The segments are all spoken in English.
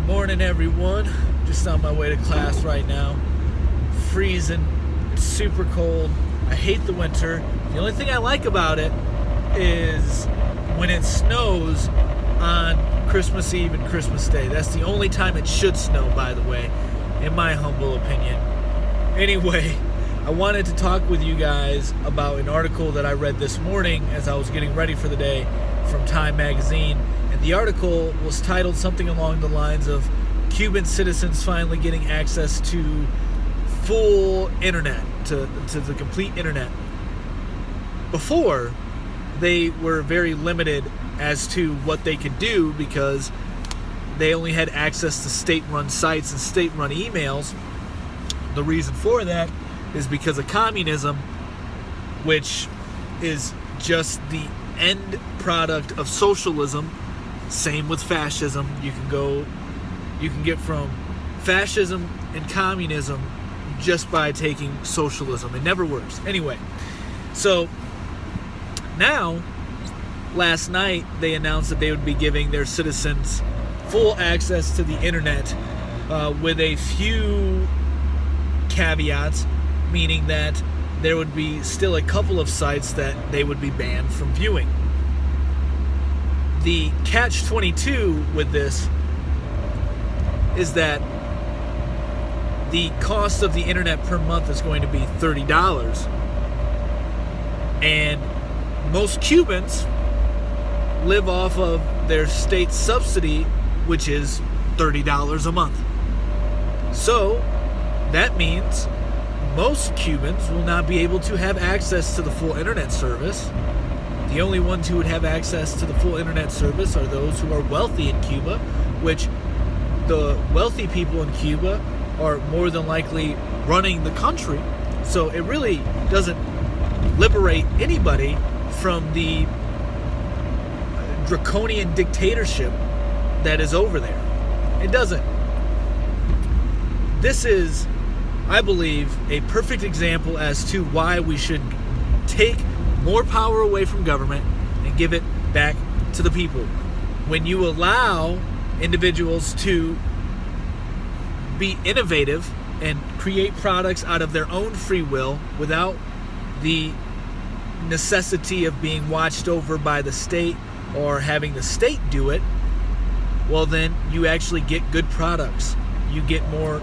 Morning, everyone. Just on my way to class right now. Freezing. It's super cold. I hate the winter. The only thing I like about it is when it snows on Christmas Eve and Christmas Day. That's the only time it should snow, by the way, in my humble opinion. Anyway, I wanted to talk with you guys about an article that I read this morning as I was getting ready for the day from Time magazine. And the article was titled something along the lines of Cuban citizens finally getting access to full internet, to the complete internet. Before, they were very limited as to what they could do because they only had access to state-run sites and state-run emails. The reason for that is because of communism, which is just the end product of socialism. Same with fascism. You can get from fascism and communism just by taking socialism. It never works. Anyway, so now, last night, they announced that they would be giving their citizens full access to the internet with a few caveats, meaning that there would be still a couple of sites that they would be banned from viewing. The catch-22 with this is that the cost of the internet per month is going to be $30. And most Cubans live off of their state subsidy, which is $30 a month. So that means most Cubans will not be able to have access to the full internet service. The only ones who would have access to the full internet service are those who are wealthy in Cuba, which the wealthy people in Cuba are more than likely running the country. So it really doesn't liberate anybody from the draconian dictatorship that is over there. It doesn't. This is, I believe, a perfect example as to why we should take more power away from government and give it back to the people. When you allow individuals to be innovative and create products out of their own free will without the necessity of being watched over by the state or having the state do it, well, then you actually get good products. You get more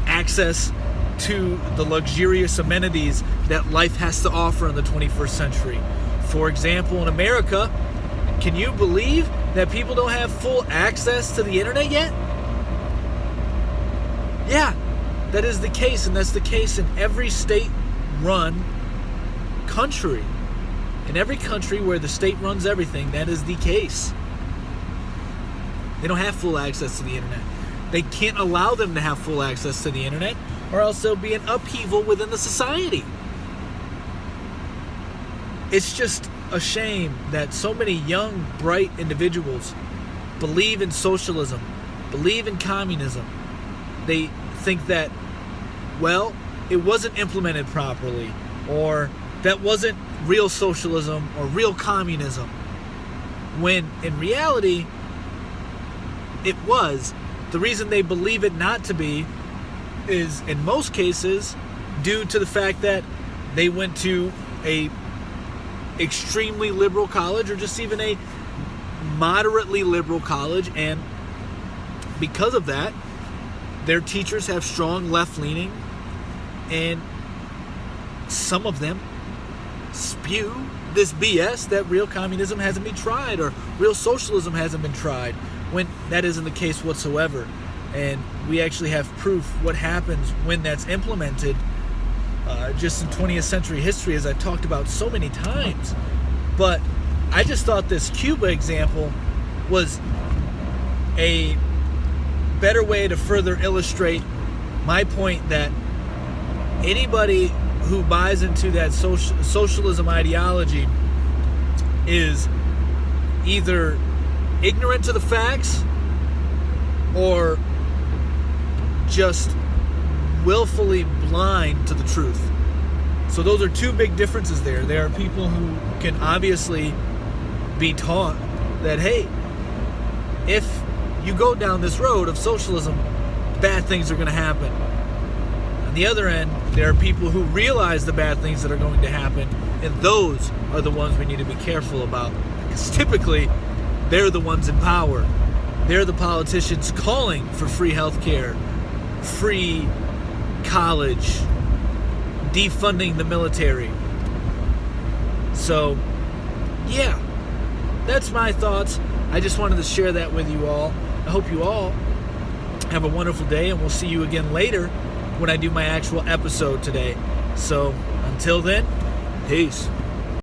access to the luxurious amenities that life has to offer in the 21st century. For example, in America, can you believe that people don't have full access to the internet yet? Yeah, that is the case, and that's the case in every state-run country. In every country where the state runs everything, that is the case. They don't have full access to the internet. They can't allow them to have full access to the internet, or else there'll be an upheaval within the society. It's just a shame that so many young, bright individuals believe in socialism, believe in communism. They think that, well, it wasn't implemented properly, or that wasn't real socialism or real communism, when in reality, it was. The reason they believe it not to be is, in most cases, due to the fact that they went to a extremely liberal college or just even a moderately liberal college, and because of that, their teachers have strong left-leaning, and some of them spew this BS that real communism hasn't been tried or real socialism hasn't been tried, when that isn't the case whatsoever. And we actually have proof what happens when that's implemented just in 20th century history, as I've talked about so many times. But I just thought this Cuba example was a better way to further illustrate my point that anybody who buys into that socialism ideology is either ignorant to the facts or just willfully blind to the truth. So those are two big differences there. There are people who can obviously be taught that, hey, if you go down this road of socialism, bad things are going to happen. On the other end, there are people who realize the bad things that are going to happen, and those are the ones we need to be careful about. Because typically, they're the ones in power. They're the politicians calling for free healthcare, free college, defunding the military. So, yeah, that's my thoughts. I just wanted to share that with you all. I hope you all have a wonderful day, and we'll see you again later when I do my actual episode today. So, until then, peace.